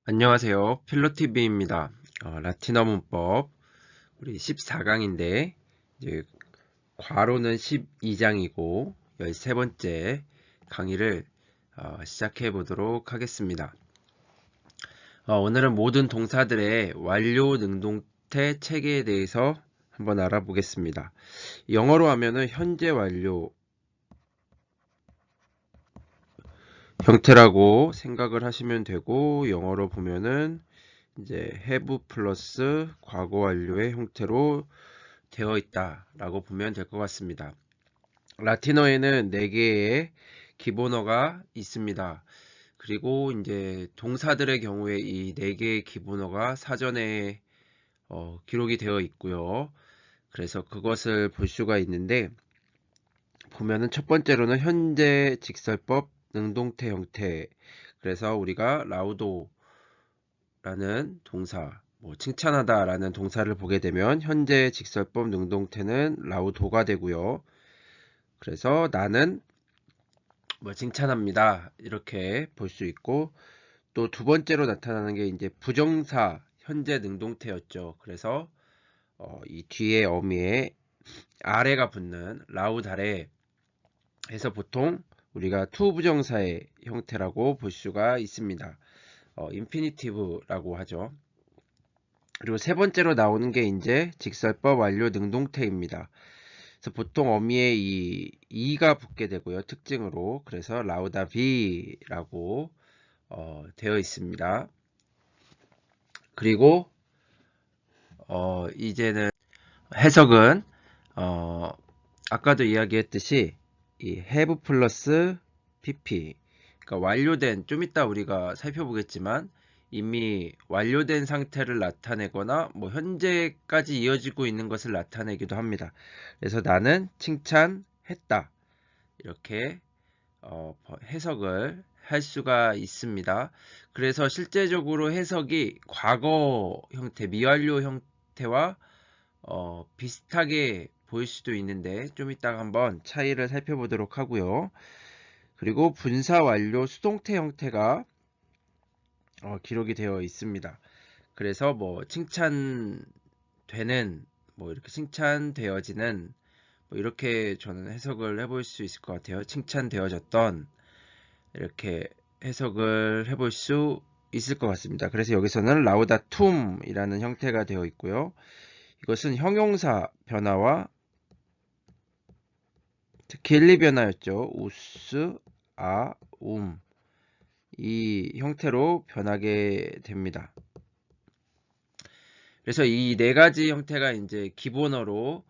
안녕하세요. 필로티비입니다. 라틴어 문법 우리 14강인데 이제 괄호는 12장이고 13번째 강의를 시작해 보도록 하겠습니다. 오늘은 모든 동사들의 완료 능동태 체계에 대해서 한번 알아보겠습니다. 영어로 하면은 현재 완료 형태라고 생각을 하시면 되고, 영어로 보면은 이제 have 플러스 과거 완료의 형태로 되어 있다라고 보면 될 것 같습니다. 라틴어에는 4개의 기본어가 있습니다. 그리고 이제 동사들의 경우에 이 4개의 기본어가 사전에 기록이 되어 있고요. 그래서 그것을 볼 수가 있는데, 보면은 첫 번째로는 현재 직설법 능동태 형태. 그래서 우리가 라우도라는 동사, 칭찬하다 라는 동사를 보게 되면 현재 직설법 능동태는 라우도가 되고요. 그래서 나는 칭찬합니다, 이렇게 볼 수 있고, 또 두 번째로 나타나는 게 이제 부정사 현재 능동태였죠. 그래서 이 뒤에 어미에 아래가 붙는 라우드 아래 해서 보통 우리가 투 부정사의 형태라고 볼 수가 있습니다. 인피니티브라고 하죠. 그리고 세 번째로 나오는 게 이제 직설법 완료 능동태입니다. 그래서 보통 어미에 이 이가 붙게 되고요, 특징으로. 그래서 라우다비라고 되어 있습니다. 그리고 이제는 해석은 아까도 이야기했듯이 이 have 플러스 pp, 그러니까 완료된, 좀 이따 우리가 살펴보겠지만 이미 완료된 상태를 나타내거나 현재까지 이어지고 있는 것을 나타내기도 합니다. 그래서 나는 칭찬했다, 이렇게 해석을 할 수가 있습니다. 그래서 실제적으로 해석이 과거 형태, 미완료 형태와 비슷하게 보일 수도 있는데, 좀 이따가 한번 차이를 살펴보도록 하고요. 그리고 분사 완료 수동태 형태가 기록이 되어 있습니다. 그래서 칭찬되는, 이렇게 칭찬되어지는, 이렇게 저는 해석을 해볼 수 있을 것 같아요. 칭찬되어졌던, 이렇게 해석을 해볼 수 있을 것 같습니다. 그래서 여기서는 라우다툼이라는 형태가 되어 있고요. 이것은 형용사 변화와 특히 1, 2 변화였죠. 우스, 아, 이 형태로 변하게 됩니다. 그래서 이 네 가지 형태가 이제 기본어로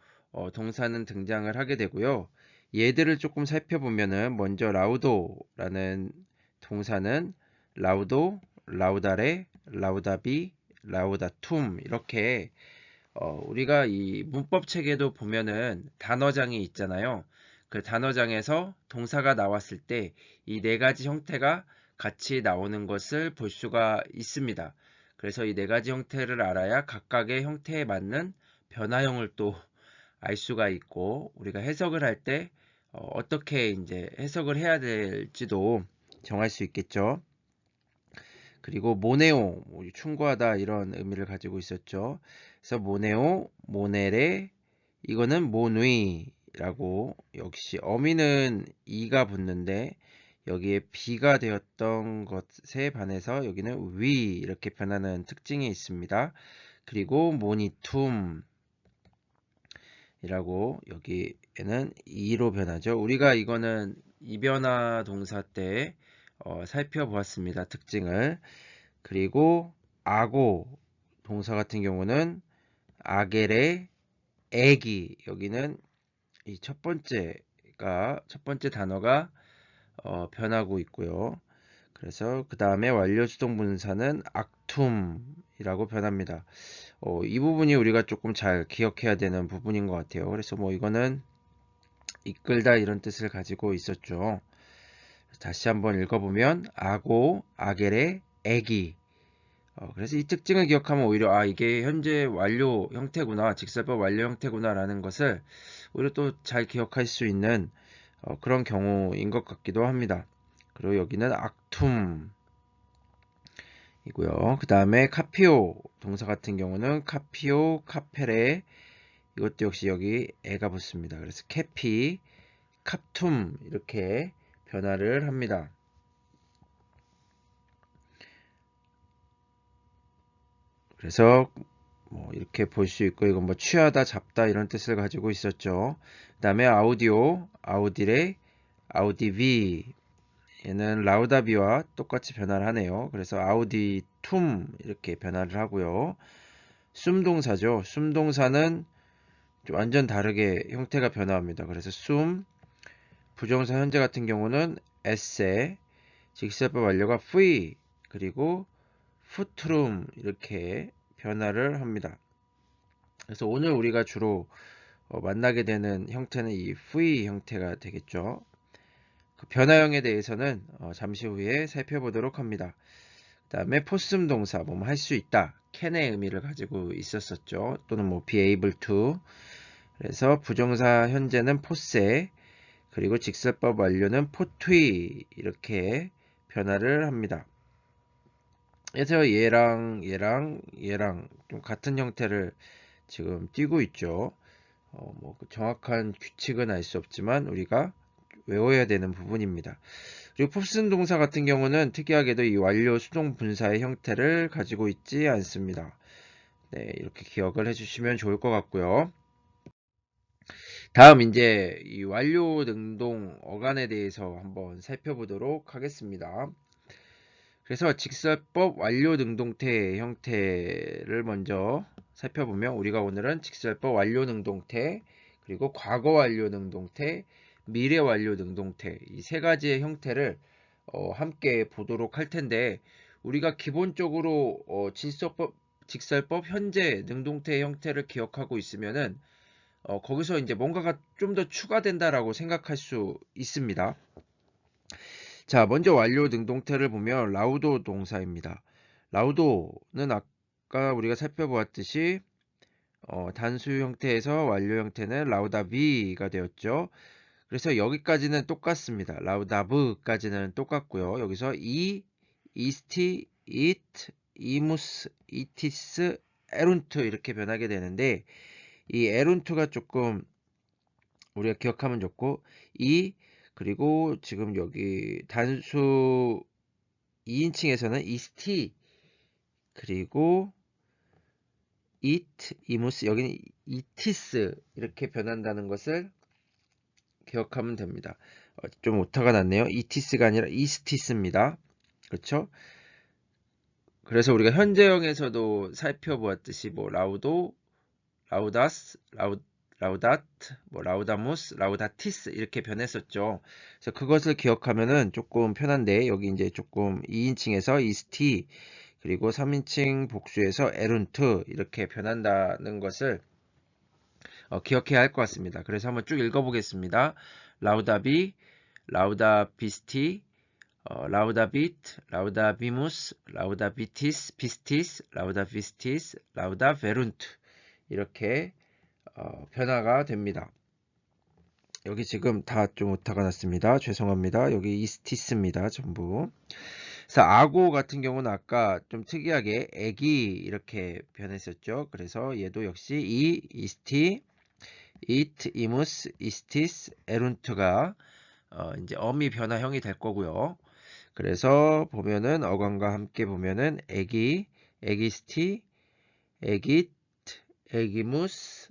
동사는 등장을 하게 되고요. 얘들을 조금 살펴보면은, 먼저 라우도라는 동사는 라우도, 라우다레, 라우다비, 라우다툼, 이렇게 우리가 이 문법 책에도 보면은 단어장이 있잖아요. 그 단어장에서 동사가 나왔을 때 이 네 가지 형태가 같이 나오는 것을 볼 수가 있습니다. 그래서 이 네 가지 형태를 알아야 각각의 형태에 맞는 변화형을 또 알 수가 있고, 우리가 해석을 할 때 어떻게 이제 해석을 해야 될지도 정할 수 있겠죠. 그리고 모네오, 충고하다, 이런 의미를 가지고 있었죠. 그래서 모네오, 모네레, 이거는 모누이라고, 역시 어미는 이가 붙는데 여기에 비가 되었던 것에 반해서 여기는 위, 이렇게 변하는 특징이 있습니다. 그리고 모니툼이라고, 여기에는 이로 변하죠. 우리가 이거는 이변화 동사 때 살펴보았습니다, 특징을. 그리고 아고 동사 같은 경우는 아게레, 애기, 여기는 이 첫 번째 단어가 변하고 있고요. 그래서 그 다음에 완료 수동 분사는 악툼이라고 변합니다. 이 부분이 우리가 조금 잘 기억해야 되는 부분인 것 같아요. 그래서 이거는 이끌다, 이런 뜻을 가지고 있었죠. 다시 한번 읽어보면 아고, 아게레, 애기. 그래서 이 특징을 기억하면 오히려 이게 현재 완료 형태구나, 직설법 완료 형태구나 라는 것을 오히려 또 잘 기억할 수 있는 그런 경우인 것 같기도 합니다. 그리고 여기는 악툼, 이고요. 그 다음에 카피오 동사 같은 경우는 카피오, 카페레 이것도 역시 여기 에가 붙습니다. 그래서 캐피, 캅툼 이렇게 변화를 합니다. 그래서 뭐 이렇게 볼 수 있고 이건 뭐 취하다, 잡다 이런 뜻을 가지고 있었죠. 그 다음에 아우디오, 아우디레, 아우디비 얘는 라우다비와 똑같이 변화를 하네요. 그래서 아우디툼 이렇게 변화를 하고요. 숨동사죠. 숨동사는 완전 다르게 형태가 변화합니다. 그래서 부정사 현재 같은 경우는 에세, 직설법 완료가 free, 그리고 푸트룸 이렇게 변화를 합니다. 그래서 오늘 우리가 주로 만나게 되는 형태는 이 free 형태가 되겠죠. 그 변화형에 대해서는 잠시 후에 살펴보도록 합니다. 그 다음에 포스음 동사, 뭐뭐 할 수 있다, can의 의미를 가지고 있었었죠. 또는 뭐 be able to. 그래서 부정사 현재는 포세, 그리고 직설법 완료는 포트위 이렇게 변화를 합니다. 그래서 얘랑 좀 같은 형태를 지금 띄고 있죠. 뭐 정확한 규칙은 알 수 없지만 우리가 외워야 되는 부분입니다. 그리고 푸슨 동사 같은 경우는 특이하게도 이 완료 수동 분사의 형태를 가지고 있지 않습니다. 네, 이렇게 기억을 해주시면 좋을 것 같고요. 다음 이제 이 완료 능동 어간에 대해서 한번 살펴보도록 하겠습니다. 그래서 직설법 완료 능동태 형태를 먼저 살펴보면 우리가 오늘은 직설법 완료 능동태, 그리고 과거 완료 능동태, 미래 완료 능동태 이 세 가지의 형태를 함께 보도록 할 텐데 우리가 기본적으로 직설법 현재 능동태 형태를 기억하고 있으면은 거기서 이제 뭔가가 좀 더 추가된다라고 생각할 수 있습니다. 자, 먼저 완료 능동태를 보면 라우도 동사입니다. 라우도는 아까 우리가 살펴보았듯이 단수 형태에서 완료 형태는 라우다비가 되었죠. 그래서 여기까지는 똑같습니다. 라우다브까지는 똑같고요. 여기서 이스티, 이무스, 이티스, 에룬트 이렇게 변하게 되는데 이 에룬트가 조금 우리가 기억하면 좋고 그리고 지금 여기 단수 2인칭에서는 이스티 그리고 이무스 여기는 이티스 이렇게 변한다는 것을 기억하면 됩니다. 좀 오타가 났네요. 이티스가 아니라 이스티스입니다. 그렇죠? 그래서 우리가 현재형에서도 살펴보았듯이 뭐 라우다스, 라우다트, 뭐 라우다무스, 라우다티스 이렇게 변했었죠. 그래서 그것을 기억하면은 조금 편한데 여기 이제 조금 2인칭에서 이스티 그리고 3인칭 복수에서 에룬트 이렇게 변한다는 것을 기억해야 할 것 같습니다. 그래서 한번 쭉 읽어보겠습니다. 라우다비, 라우다비스티, 라우다비트, 라우다비무스, 라우다비티스, 비스티스, 라우다비스티스, 라우다베룬트 이렇게 변화가 됩니다. 여기 지금 다 좀 오타가 났습니다. 죄송합니다. 여기 이스티스입니다. 전부. 그래서 아고 같은 경우는 아까 좀 특이하게 애기 이렇게 변했었죠. 그래서 얘도 역시 이스티, 이무스, 이스티스, 에룬트가 이제 어미 변화형이 될 거고요. 그래서 보면은 어간과 함께 보면은 애기스티, 애깃, 애기무스,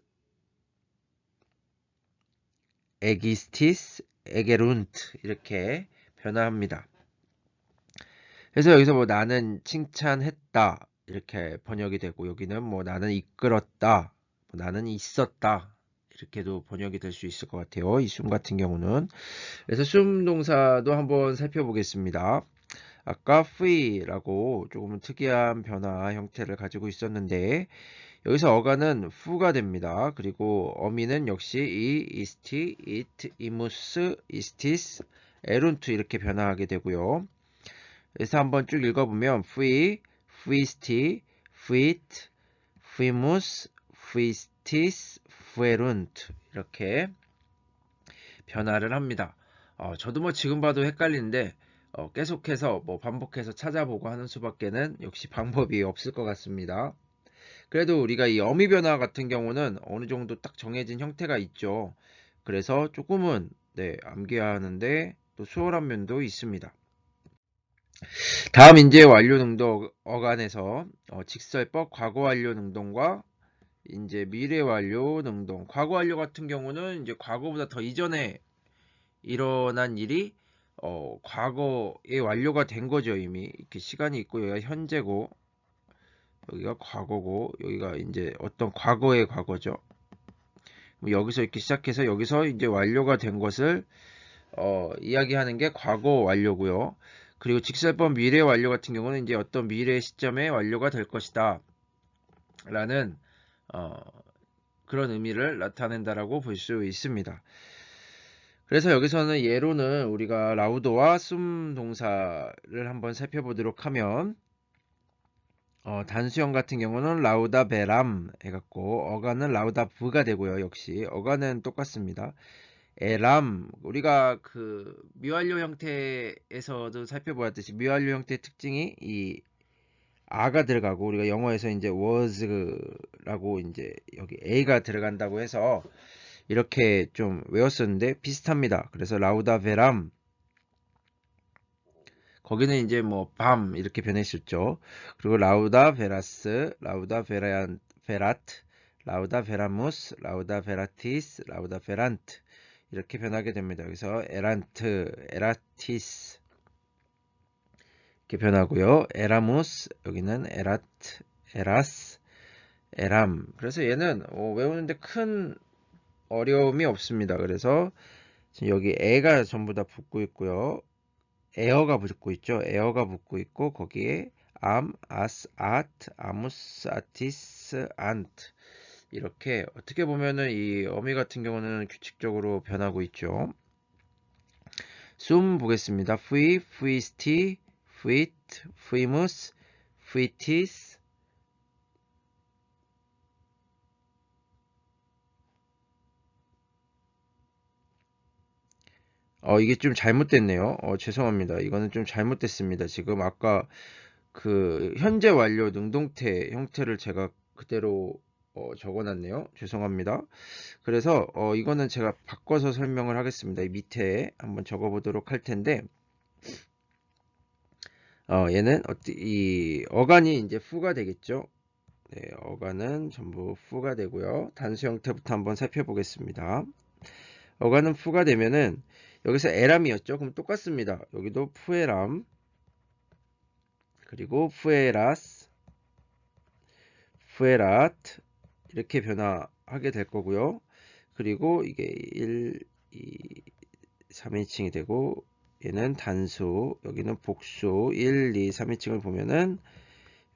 에기스티스, 에게룬트 이렇게 변화합니다. 그래서 여기서 뭐 나는 칭찬했다 이렇게 번역이 되고 여기는 뭐 나는 이끌었다, 뭐 나는 있었다 이렇게도 번역이 될 수 있을 것 같아요. 이 숨 같은 경우는. 그래서 숨 동사도 한번 살펴보겠습니다. 아까 free라고 조금 특이한 변화 형태를 가지고 있었는데 여기서 어간은 fu가 됩니다. 그리고 어미는 역시 이스티, 이무스, 이스티스, 에룬트 이렇게 변화하게 되고요. 그래서 한번 쭉 읽어보면 free, frees티, freet, freemus, freestis, freerunt 이렇게 변화를 합니다. 저도 뭐 지금 봐도 헷갈리는데 계속해서 뭐 반복해서 찾아보고 하는 수밖에는 역시 방법이 없을 것 같습니다. 그래도 우리가 이 어미 변화 같은 경우는 어느 정도 딱 정해진 형태가 있죠. 그래서 조금은 네, 암기하는데 또 수월한 면도 있습니다. 다음 인재 완료 능동 어간에서 직설법 과거 완료 능동과 이제 미래 완료 능동. 과거 완료 같은 경우는 이제 과거보다 더 이전에 일어난 일이 과거에 완료가 된 거죠. 이미 이렇게 시간이 있고 여기가 현재고 여기가 과거고 여기가 이제 어떤 과거의 과거죠. 여기서 이렇게 시작해서 여기서 이제 완료가 된 것을 이야기하는 게 과거 완료고요. 그리고 직설법 미래 완료 같은 경우는 이제 어떤 미래 시점에 완료가 될 것이다 라는 그런 의미를 나타낸다라고 볼 수 있습니다. 그래서 여기서는 예로는 우리가 라우드와 숨 동사를 한번 살펴보도록 하면 단수형 같은 경우는 라우다 베람 해갖고 어간은 라우다 부가 되고요. 역시 어간은 똑같습니다. 에람 우리가 그 미완료 형태에서도 살펴보았듯이 미완료 형태의 특징이 이 아가 들어가고 우리가 영어에서 이제 was라고 이제 여기 a가 들어간다고 해서 이렇게 좀 외웠었는데 비슷합니다. 그래서 라우다 베람 거기는 이제 뭐 밤 이렇게 변했었죠. 그리고 라우다 베라스, 라우다 베라트, 라우다 베라무스, 라우다 베라티스, 라우다 베란트 이렇게 변하게 됩니다. 여기서 에란트, 에라티스 이렇게 변하고요. 에라무스 여기는 에라트, 에라스, 에람. 그래서 얘는 외우는데 큰 어려움이 없습니다. 그래서 지금 여기 에가 전부 다 붙고 있고요. 에어가 붙고 있죠. 에어가 붙고 있고 거기에 아스, 아무스, 아티스, 안트 이렇게 어떻게 보면은 이 어미 같은 경우는 규칙적으로 변하고 있죠. 숨 보겠습니다. 푸이스티, 푸이트, 푸이무스, 푸이티스 이게 좀 잘못됐네요. 죄송합니다. 이거는 좀 잘못됐습니다. 지금 아까 그 현재 완료 능동태 형태를 제가 그대로 적어놨네요. 죄송합니다. 그래서 이거는 제가 바꿔서 설명을 하겠습니다. 이 밑에 한번 적어보도록 할 텐데 얘는 이 어간이 이제 fu가 되겠죠. 네, 어간은 전부 fu가 되고요. 단수 형태부터 한번 살펴보겠습니다. 어간은 fu가 되면은 여기서 에람이었죠. 그럼 똑같습니다. 여기도 푸에람 그리고 푸에라스 푸에라트 이렇게 변화하게 될 거고요. 그리고 이게 1, 2, 3인칭이 되고 얘는 단수, 여기는 복수 1, 2, 3인칭을 보면은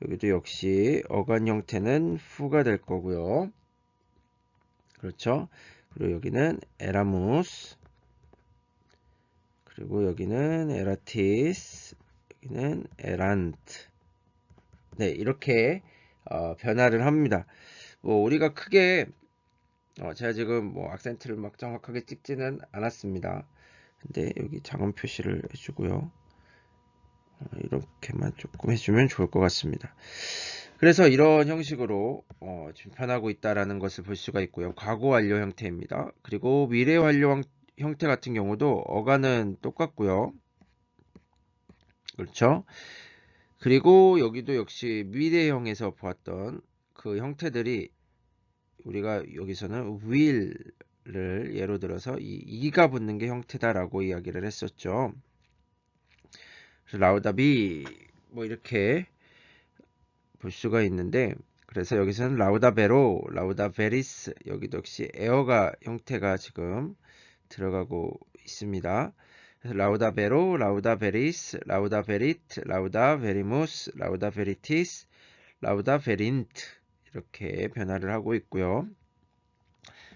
여기도 역시 어간 형태는 fu가 될 거고요. 그렇죠? 그리고 여기는 에라무스 그리고 여기는 에라티스 여기는 에란트 네 이렇게 변화를 합니다. 뭐 우리가 크게 제가 지금 뭐 악센트를 막 정확하게 찍지는 않았습니다. 근데 여기 작은 표시를 해주고요. 이렇게만 조금 해주면 좋을 것 같습니다. 그래서 이런 형식으로 지금 변하고 있다라는 것을 볼 수가 있고요. 과거 완료 형태입니다. 그리고 미래 완료 형태 같은 경우도 어간은 똑같고요. 그렇죠? 그리고 여기도 역시 미래형에서 보았던 그 형태들이 우리가 여기서는 will를 예로 들어서 이가 붙는 게 형태다라고 이야기를 했었죠. 그래서 라우다비 뭐 이렇게 볼 수가 있는데 그래서 여기서는 라우다베로, 라우다베리스 여기도 역시 에어가 형태가 지금 들어가고 있습니다. 그래서 라우다베로, 라우다베리스, 라우다베리트, 라우다베리무스, 라우다베리티스, 라우다베린트 이렇게 변화를 하고 있고요.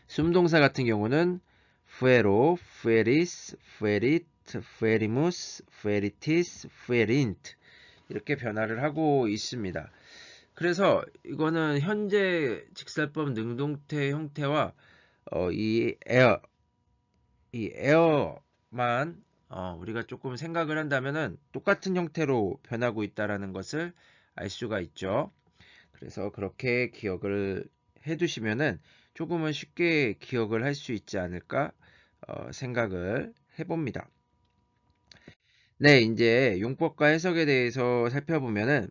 숨동사 같은 경우는 fuero, fueris, fuerit, fuerimus, fueritis, fuerint 이렇게 변화를 하고 있습니다. 그래서 이거는 현재 직설법 능동태 형태와 이 에어만 우리가 조금 생각을 한다면은 똑같은 형태로 변하고 있다라는 것을 알 수가 있죠. 그래서 그렇게 기억을 해 두시면은 조금은 쉽게 기억을 할 수 있지 않을까 생각을 해봅니다. 네, 이제 용법과 해석에 대해서 살펴보면은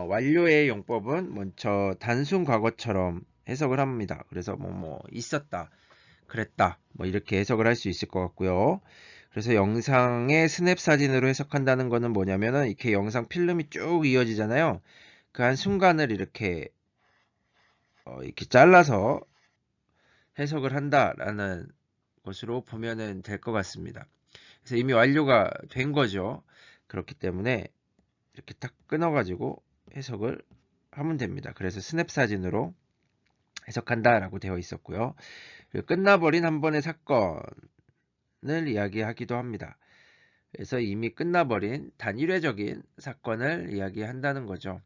완료의 용법은 먼저 단순 과거처럼 해석을 합니다. 그래서 있었다, 그랬다, 뭐 이렇게 해석을 할 수 있을 것 같고요. 그래서 영상의 스냅 사진으로 해석한다는 거는 뭐냐면은 이렇게 영상 필름이 쭉 이어지잖아요. 그 한 순간을 이렇게 잘라서 해석을 한다라는 것으로 보면은 될 것 같습니다. 그래서 이미 완료가 된 거죠. 그렇기 때문에 이렇게 딱 끊어가지고 해석을 하면 됩니다. 그래서 스냅 사진으로 해석한다라고 되어 있었고요. 그리고 끝나버린 한 번의 사건을 이야기하기도 합니다. 그래서 이미 끝나버린 단일회적인 사건을 이야기한다는 거죠.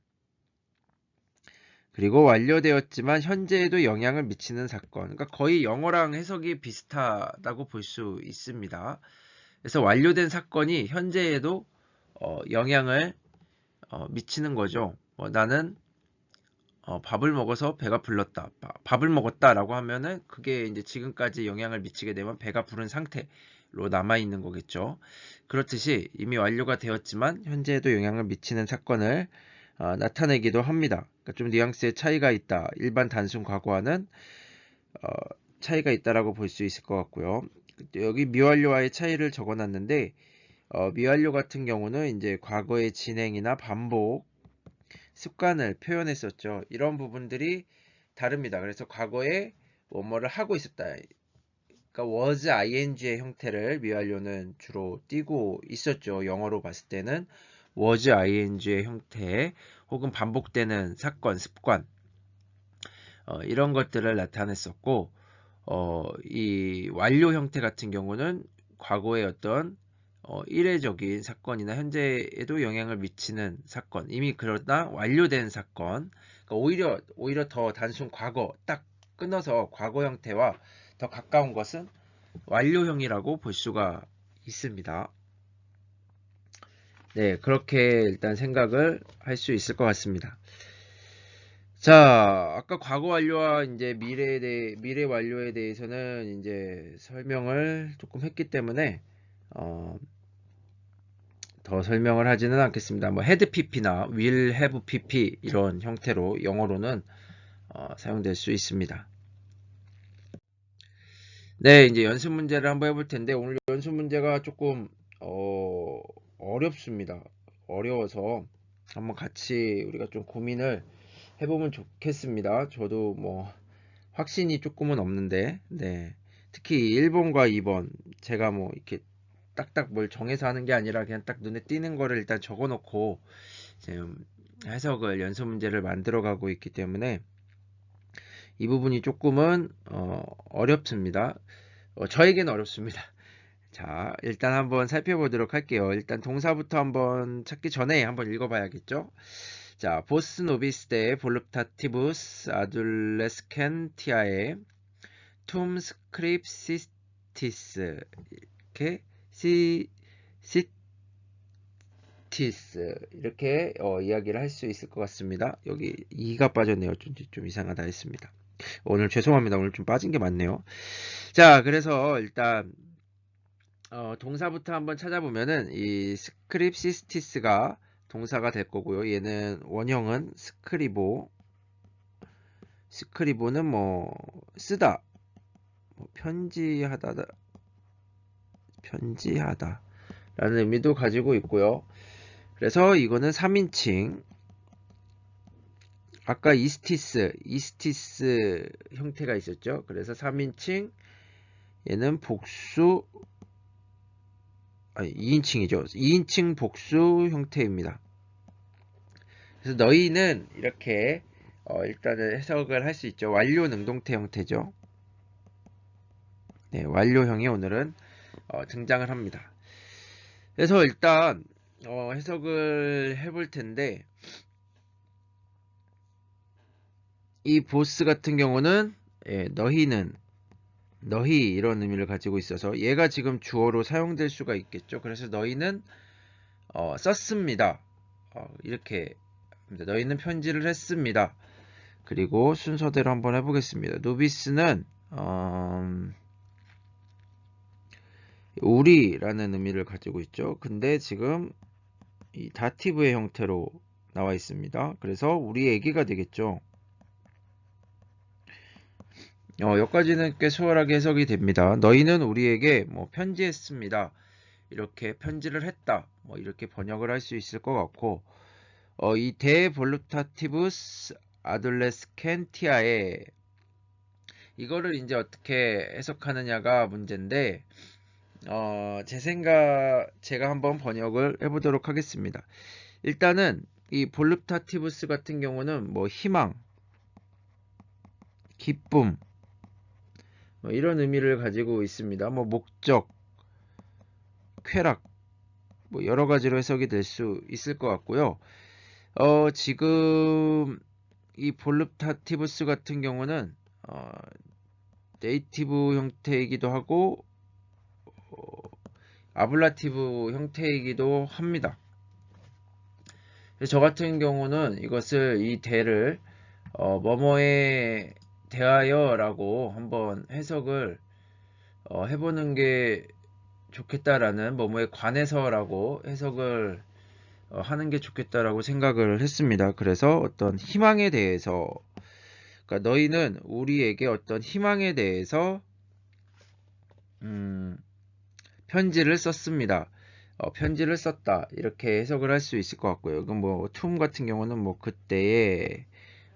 그리고 완료되었지만 현재에도 영향을 미치는 사건. 그러니까 거의 영어랑 해석이 비슷하다고 볼 수 있습니다. 그래서 완료된 사건이 현재에도 영향을 미치는 거죠. 나는 밥을 먹어서 배가 불렀다. 밥을 먹었다라고 하면은 그게 이제 지금까지 영향을 미치게 되면 배가 부른 상태로 남아 있는 거겠죠. 그렇듯이 이미 완료가 되었지만 현재에도 영향을 미치는 사건을 나타내기도 합니다. 그러니까 좀 뉘앙스의 차이가 있다. 일반 단순 과거와는 어, 차이가 있다라고 볼 수 있을 것 같고요. 여기 미완료와의 차이를 적어놨는데 미완료 같은 경우는 이제 과거의 진행이나 반복, 습관을 표현했었죠. 이런 부분들이 다릅니다. 그래서 과거에 뭐뭐를 하고 있었다. 그러니까 was ing의 형태를 미완료는 주로 띄고 있었죠. 영어로 봤을 때는 was ing의 형태 혹은 반복되는 사건, 습관 이런 것들을 나타냈었고 이 완료 형태 같은 경우는 과거의 어떤 일회적인 사건이나 현재에도 영향을 미치는 사건, 이미 그러다 완료된 사건, 그러니까 오히려 더 단순 과거, 딱 끊어서 과거 형태와 더 가까운 것은 완료형이라고 볼 수가 있습니다. 네, 그렇게 일단 생각을 할 수 있을 것 같습니다. 자, 아까 과거 완료와 이제 미래 완료에 대해서는 이제 설명을 조금 했기 때문에, 어, 더 설명을 하지는 않겠습니다. 뭐, had pp나 will have pp 이런 형태로 영어로는 사용될 수 있습니다. 네, 이제 연습 문제를 한번 해볼 텐데, 오늘 연습 문제가 조금, 어렵습니다. 어려워서 한번 같이 우리가 좀 고민을 해보면 좋겠습니다. 저도 뭐, 확신이 조금은 없는데, 네. 특히 1번과 2번, 제가 뭐, 이렇게 딱딱 뭘 정해서 하는 게 아니라 그냥 딱 눈에 띄는 거를 일단 적어 놓고, 지금 해석을, 연습 문제를 만들어 가고 있기 때문에, 이 부분이 조금은, 어렵습니다. 저에게는 어렵습니다. 자, 일단 한번 살펴보도록 할게요. 일단 동사부터 한번 찾기 전에 한번 읽어봐야겠죠? 자, 보스 노비스데 볼루타티부스 아둘레스켄티아에 툼 스크립시스티스 이렇게 시티스 이렇게 이야기를 할 수 있을 것 같습니다. 여기 이가 빠졌네요. 좀 이상하다 했습니다. 오늘 죄송합니다. 오늘 좀 빠진 게 많네요. 자, 그래서 일단 동사부터 한번 찾아보면은 이 스크립시스티스가 동사가 될 거고요. 얘는 원형은 스크리보는 뭐 쓰다, 뭐 편지하다 라는 의미도 가지고 있고요. 그래서 이거는 3인칭, 아까 이스티스 형태가 있었죠. 그래서 3인칭, 얘는 복수, 아니 2인칭이죠. 2인칭 복수 형태입니다. 그래서 너희는 이렇게 일단은 해석을 할 수 있죠. 완료 능동태 형태죠. 네, 완료형이 오늘은 등장을 합니다. 그래서 일단 해석을 해볼 텐데 이 보스 같은 경우는 너희는 너희 이런 의미를 가지고 있어서 얘가 지금 주어로 사용될 수가 있겠죠. 그래서 너희는 썼습니다. 이렇게 합니다. 너희는 편지를 했습니다. 그리고 순서대로 한번 해보겠습니다. 누비스는 우리라는 의미를 가지고 있죠. 근데 지금 이 다티브의 형태로 나와 있습니다. 그래서 우리 애기가 되겠죠. 여기까지는 꽤 수월하게 해석이 됩니다. 너희는 우리에게 뭐 편지했습니다. 이렇게 편지를 했다. 뭐 이렇게 번역을 할 수 있을 것 같고, 이 데 볼루타티브스 아들레스켄티아에 이거를 이제 어떻게 해석하느냐가 문제인데, 제가 한번 번역을 해보도록 하겠습니다. 일단은 이 볼루타티브스 같은 경우는 뭐 희망, 기쁨, 뭐 이런 의미를 가지고 있습니다. 뭐 목적, 쾌락, 뭐 여러 가지로 해석이 될 수 있을 것 같고요. 지금 이 볼루타티브스 같은 경우는 네이티브 형태이기도 하고 아블라티브 형태이기도 합니다. 저 같은 경우는 이것을 이 대를 뭐뭐에 대하여 라고 한번 해석을 해보는 게 좋겠다라는 뭐뭐에 관해서라고 해석을 하는 게 좋겠다라고 생각을 했습니다. 그래서 어떤 희망에 대해서 그러니까 너희는 우리에게 어떤 희망에 대해서 편지를 썼습니다. 편지를 썼다 이렇게 해석을 할 수 있을 것 같고요. 그럼 뭐 툼 같은 경우는 뭐 그때에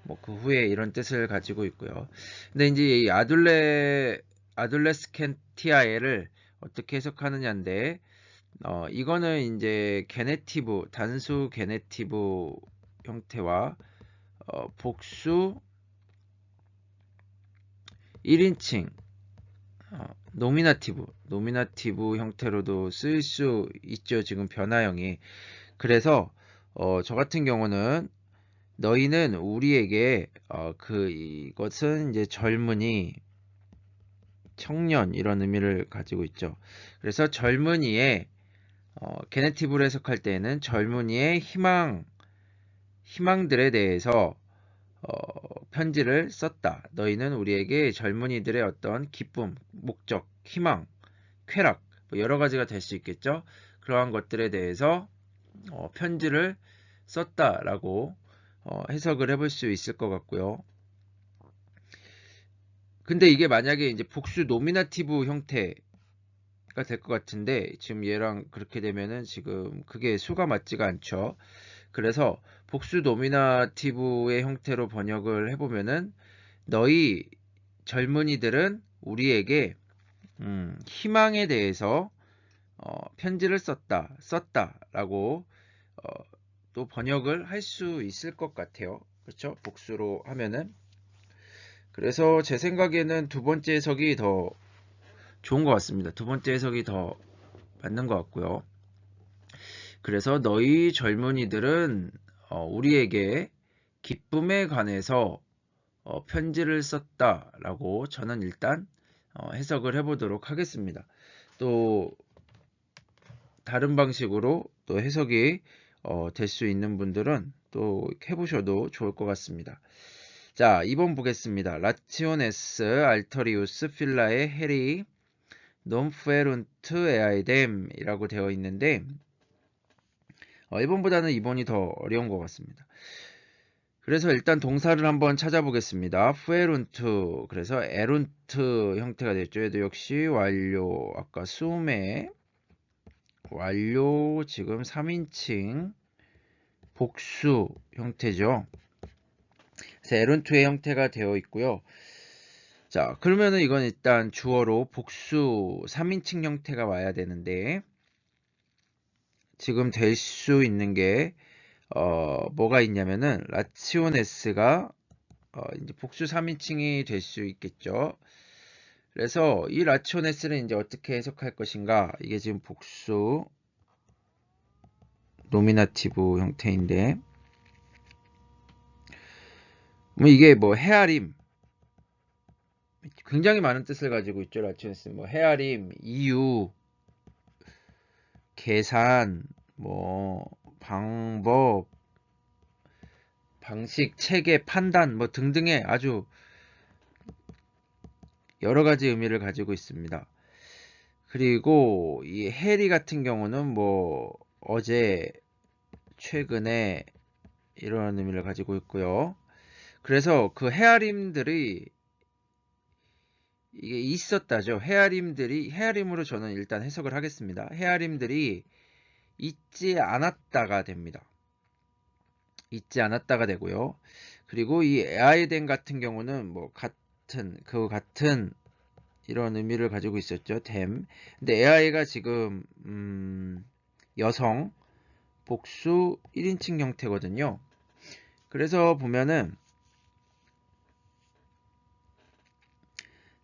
뭐 그 후에 이런 뜻을 가지고 있고요. 근데 이제 이 아둘레스켄티아에를 어떻게 해석하느냐인데 이거는 이제 게네티브 단수 게네티브 형태와 복수 1인칭 노미나티브 형태로도 쓰일 수 있죠. 지금 변화형이. 그래서 저 같은 경우는 너희는 우리에게 이것은 이제 젊은이, 청년 이런 의미를 가지고 있죠. 그래서 젊은이의 게네티브로 해석할 때에는 젊은이의 희망들에 대해서 편지를 썼다. 너희는 우리에게 젊은이들의 어떤 기쁨, 목적, 희망, 쾌락 뭐 여러 가지가 될 수 있겠죠. 그러한 것들에 대해서 편지를 썼다라고 해석을 해볼 수 있을 것 같고요. 근데 이게 만약에 이제 복수 노미나티브 형태가 될 것 같은데 지금 얘랑 그렇게 되면은 지금 그게 수가 맞지가 않죠. 그래서 복수 노미나티브의 형태로 번역을 해보면은 너희 젊은이들은 우리에게 희망에 대해서 편지를 썼다라고 또 번역을 할 수 있을 것 같아요. 그렇죠? 복수로 하면은. 그래서 제 생각에는 두 번째 해석이 더 좋은 것 같습니다. 두 번째 해석이 더 맞는 것 같고요. 그래서 너희 젊은이들은 우리에게 기쁨에 관해서 편지를 썼다라고 저는 일단 해석을 해보도록 하겠습니다. 또 다른 방식으로 또 해석이 될 수 있는 분들은 또 해보셔도 좋을 것 같습니다. 자, 2번 보겠습니다. 라치오네스 알터리우스 필라의 해리 논페룬트 에아이뎀 이라고 되어 있는데 1번보다는 2번이 더 어려운 것 같습니다. 그래서 일단 동사를 한번 찾아보겠습니다. 푸에룬트 그래서 에룬트 형태가 됐죠. 얘도 역시 완료 아까 숨에 완료 지금 3인칭 복수 형태죠. 그래서 에룬트의 형태가 되어 있고요. 자, 그러면은 이건 일단 주어로 복수 3인칭 형태가 와야 되는데 지금 될 수 있는 게 뭐가 있냐면은 라치오네스가 이제 복수 3인칭이 될 수 있겠죠. 그래서 이 라치오네스를 이제 어떻게 해석할 것인가? 이게 지금 복수 노미나티브 형태인데 뭐 이게 뭐 헤아림 굉장히 많은 뜻을 가지고 있죠. 라치온스 뭐 헤아림, 이유, 계산, 뭐 방법, 방식, 체계, 판단 뭐 등등의 아주 여러 가지 의미를 가지고 있습니다. 그리고 이 해리 같은 경우는 뭐 어제, 최근에 이런 의미를 가지고 있고요. 그래서 그 헤아림들이 이게 있었다죠. 헤아림으로 저는 일단 해석을 하겠습니다. 헤아림들이 있지 않았다가 됩니다. 있지 않았다가 되고요. 그리고 이 에아이덴 같은 경우는 뭐 같은 이런 의미를 가지고 있었죠. 댐. 근데 AI가 지금 여성 복수 1인칭 형태거든요. 그래서 보면은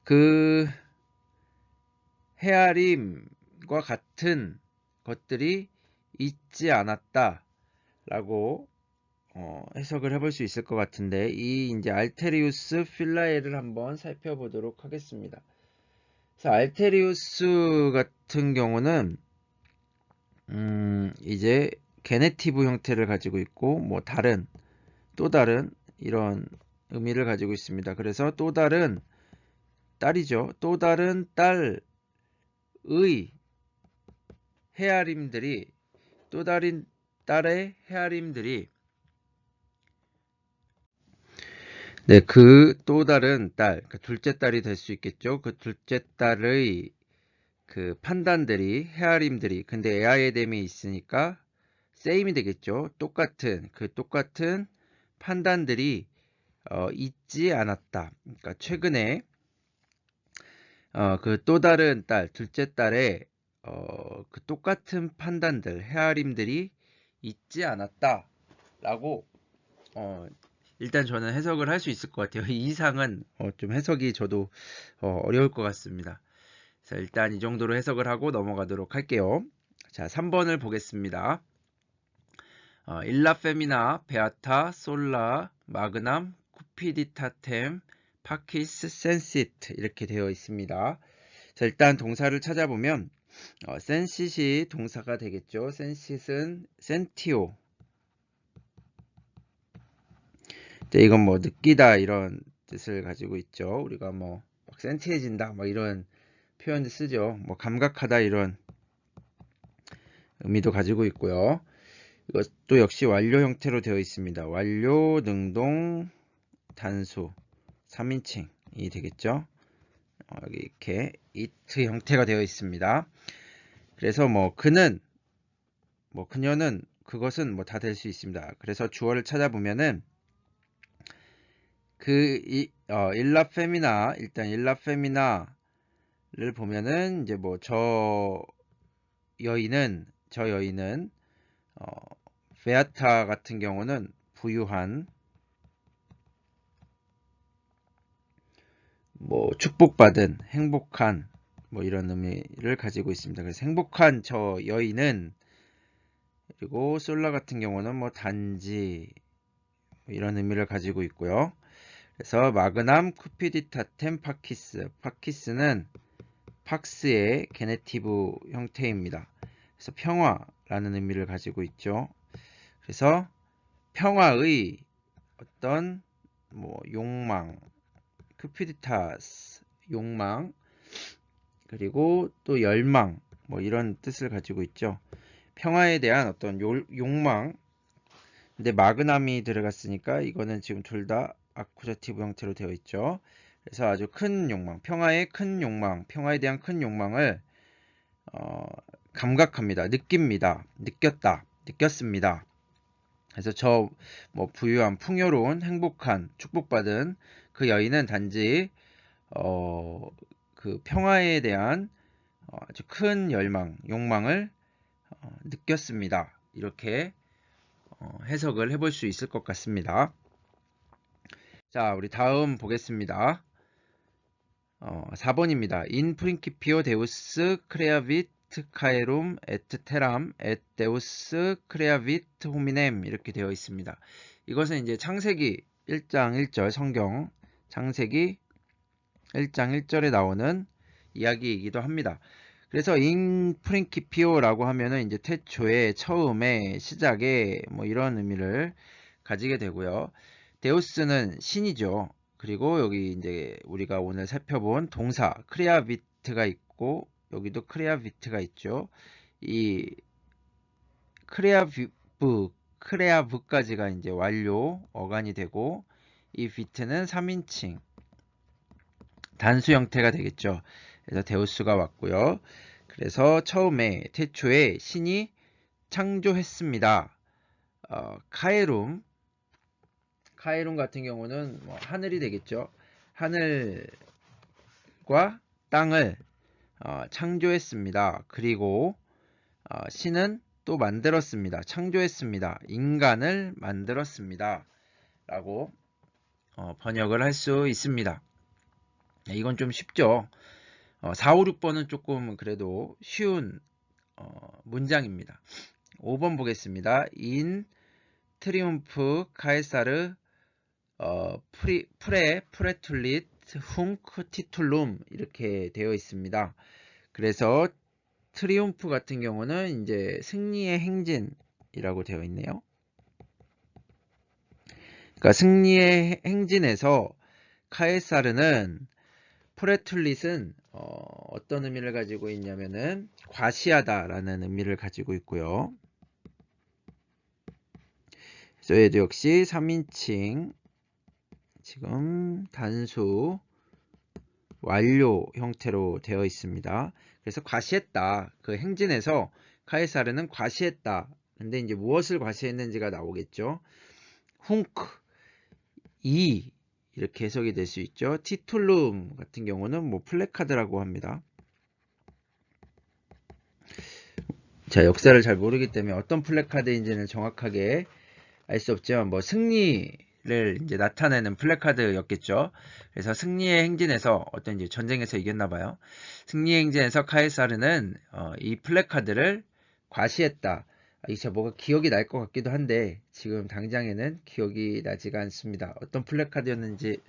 그 헤아림과 같은 것들이 있지 않았다 라고 해석을 해볼 수 있을 것 같은데, 이 이제 알테리우스 필라에를 한번 살펴보도록 하겠습니다. 그래서 알테리우스 같은 경우는 이제 게네티브 형태를 가지고 있고 뭐 또 다른 이런 의미를 가지고 있습니다. 그래서 또 다른 딸이죠. 또 다른 딸의 헤아림들이 또 다른 딸의 헤아림들이 네, 그 또 다른 딸, 그러니까 둘째 딸이 될 수 있겠죠. 그 둘째 딸의 그 판단들이, 헤아림들이, 근데 AI에뎀이 있으니까 same이 되겠죠. 똑같은 판단들이 있지 않았다. 그러니까 최근에 그 또 다른 딸, 둘째 딸의 그 똑같은 판단들, 헤아림들이 있지 않았다라고 일단 저는 해석을 할 수 있을 것 같아요. 이 이상은 좀 해석이 저도 어려울 것 같습니다. 자, 일단 이 정도로 해석을 하고 넘어가도록 할게요. 자, 3번을 보겠습니다. 일라 페미나, 베아타, 솔라, 마그남, 쿠피디타템, 파키스, 센시트 이렇게 되어 있습니다. 자, 일단 동사를 찾아보면 센시시 동사가 되겠죠. 센시스는 센티오. 자, 이건 뭐 느끼다 이런 뜻을 가지고 있죠. 우리가 뭐 막 센티해진다 뭐 이런 표현을 쓰죠. 뭐 감각하다 이런 의미도 가지고 있고요. 이것도 역시 완료 형태로 되어 있습니다. 완료, 능동, 단수, 3인칭이 되겠죠. 여기 이렇게 it 형태가 되어 있습니다. 그래서 뭐 그는, 뭐 그녀는, 그것은 뭐 다 될 수 있습니다. 그래서 주어를 찾아보면은 일라 페미나, 일단 일라 페미나를 보면은 이제 뭐 저 여인은 베아타 같은 경우는 부유한, 뭐 축복받은, 행복한 뭐 이런 의미를 가지고 있습니다. 그래서 행복한 저 여인은, 그리고 솔라 같은 경우는 뭐 단지 뭐 이런 의미를 가지고 있고요. 그래서 마그남 쿠피디타템 파키스는 팍스의 게네티브 형태입니다. 그래서 평화라는 의미를 가지고 있죠. 그래서 평화의 어떤 뭐 욕망, 쿠피디타스 욕망, 그리고 또 열망 뭐 이런 뜻을 가지고 있죠. 평화에 대한 어떤 욕망. 근데 마그남이 들어갔으니까 이거는 지금 둘 다 아쿠자티브 형태로 되어 있죠. 그래서 아주 큰 욕망, 평화의 큰 욕망, 평화에 대한 큰 욕망을 감각합니다. 느낍니다. 느꼈습니다. 그래서 저 뭐 부유한, 풍요로운, 행복한, 축복받은 그 여인은 단지 그 평화에 대한 아주 큰 욕망을 느꼈습니다. 이렇게 해석을 해볼 수 있을 것 같습니다. 자, 우리 다음 보겠습니다. 4번입니다. In principio deus creavit caelum et terram et deus creavit hominem 이렇게 되어 있습니다. 이것은 이제 창세기 1장 1절 성경 창세기 1장 1절에 나오는 이야기이기도 합니다. 그래서 in principio라고 하면은 이제 태초에, 처음에, 시작에 뭐 이런 의미를 가지게 되고요. 데우스는 신이죠. 그리고 여기 이제 우리가 오늘 살펴본 동사 크레아비트가 있고 여기도 크레아비트가 있죠. 이 크레아브까지가 이제 완료 어간이 되고 이 비트는 3인칭 단수 형태가 되겠죠. 그래서 데우스가 왔고요. 그래서 처음에 태초에 신이 창조했습니다. 카에룸 같은 경우는 뭐 하늘이 되겠죠. 하늘과 땅을 창조했습니다. 그리고 신은 또 만들었습니다. 창조했습니다. 인간을 만들었습니다. 라고 번역을 할 수 있습니다. 이건 좀 쉽죠. 4, 5, 6번은 조금 그래도 쉬운 문장입니다. 5번 보겠습니다. 인 트리움프 카에사르 프레툴릿 훔크 티툴룸 이렇게 되어 있습니다. 그래서 트리움프 같은 경우는 이제 승리의 행진이라고 되어 있네요. 그러니까 승리의 행진에서 카에사르는 프레툴릿은 어떤 의미를 가지고 있냐면은 과시하다라는 의미를 가지고 있고요. 그래서 얘도 역시 3인칭 지금 단수 완료 형태로 되어 있습니다. 그래서 과시했다. 그 행진에서 카에사르는 과시했다. 근데 이제 무엇을 과시했는지가 나오겠죠. 훔크 이렇게 해석이 될 수 있죠. 티툴룸 같은 경우는 뭐 플래카드라고 합니다. 자, 역사를 잘 모르기 때문에 어떤 플래카드인지는 정확하게 알 수 없지만 뭐 승리를 이제 나타내는 플래카드였겠죠. 그래서 승리의 행진에서 어떤 이제 전쟁에서 이겼나 봐요. 승리의 행진에서 카에사르는 이 플래카드를 과시했다. 이제 뭐가 기억이 날 것 같기도 한데 지금 당장에는 기억이 나지가 않습니다. 어떤 플래카드였는지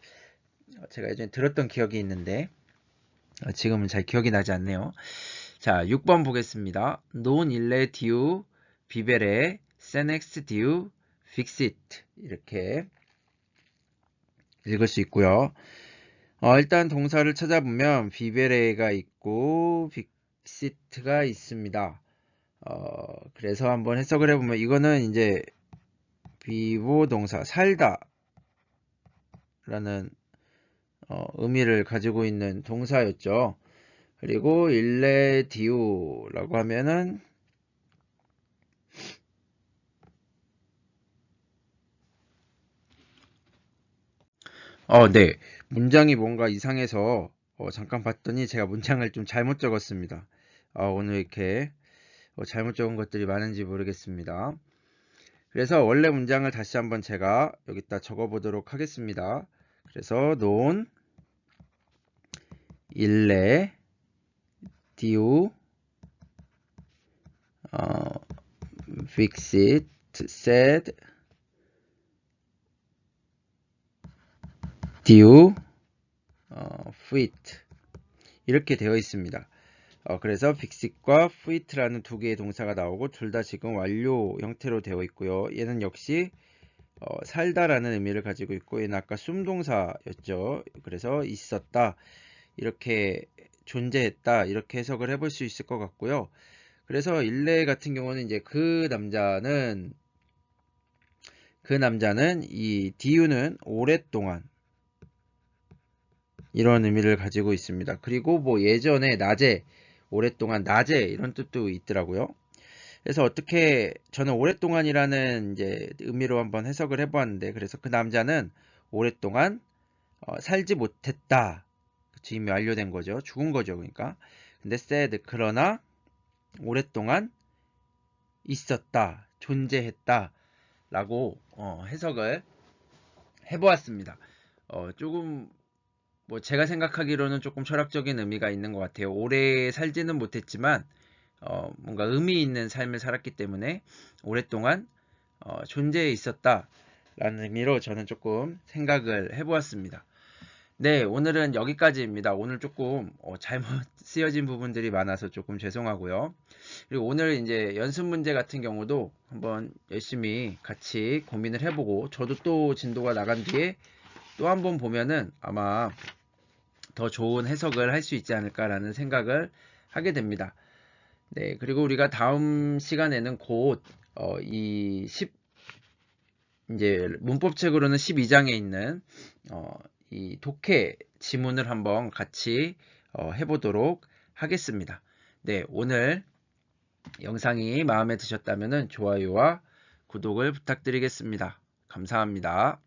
제가 예전에 들었던 기억이 있는데 지금은 잘 기억이 나지 않네요. 자, 6번 보겠습니다. Non ille diu vivere senex diu fixit 이렇게 읽을 수 있고요. 일단 동사를 찾아보면 비베레가 있고 빅시트가 있습니다. 그래서 한번 해석을 해보면 이거는 이제 비보 동사 살다 라는 의미를 가지고 있는 동사였죠. 그리고 일레디우라고 하면은 네. 문장이 뭔가 이상해서 잠깐 봤더니 제가 문장을 좀 잘못 적었습니다. 오늘 이렇게 잘못 적은 것들이 많은지 모르겠습니다. 그래서 원래 문장을 다시 한번 제가 여기다 적어보도록 하겠습니다. 그래서 non ille diu fixit sed diu fuit 이렇게 되어 있습니다. 그래서 빅싯과 fuit라는 두 개의 동사가 나오고 둘 다 지금 완료 형태로 되어 있고요. 얘는 역시 살다라는 의미를 가지고 있고 얘는 아까 숨동사였죠. 그래서 있었다 이렇게 존재했다 이렇게 해석을 해볼 수 있을 것 같고요. 그래서 일레 같은 경우는 이제 그 남자는 이 디유는 오랫동안 이런 의미를 가지고 있습니다. 그리고 뭐 예전에 낮에 오랫동안 낮에 이런 뜻도 있더라고요. 그래서 어떻게 저는 오랫동안이라는 이제 의미로 한번 해석을 해보았는데 그래서 그 남자는 오랫동안 살지 못했다. 그쵸, 이미 완료된 거죠. 죽은 거죠. 그러니까. 근데 said 그러나 오랫동안 있었다. 존재했다. 라고 해석을 해보았습니다. 조금 뭐 제가 생각하기로는 조금 철학적인 의미가 있는 것 같아요. 오래 살지는 못했지만 뭔가 의미 있는 삶을 살았기 때문에 오랫동안 존재해 있었다 라는 의미로 저는 조금 생각을 해보았습니다. 네, 오늘은 여기까지입니다. 오늘 조금 잘못 쓰여진 부분들이 많아서 조금 죄송하고요. 그리고 오늘 이제 연습 문제 같은 경우도 한번 열심히 같이 고민을 해보고 저도 또 진도가 나간 뒤에 또 한번 보면은 아마 더 좋은 해석을 할 수 있지 않을까라는 생각을 하게 됩니다. 네, 그리고 우리가 다음 시간에는 곧 이 이제 문법책으로는 12장에 있는 이 독해 지문을 한번 같이 해보도록 하겠습니다. 네, 오늘 영상이 마음에 드셨다면 좋아요와 구독을 부탁드리겠습니다. 감사합니다.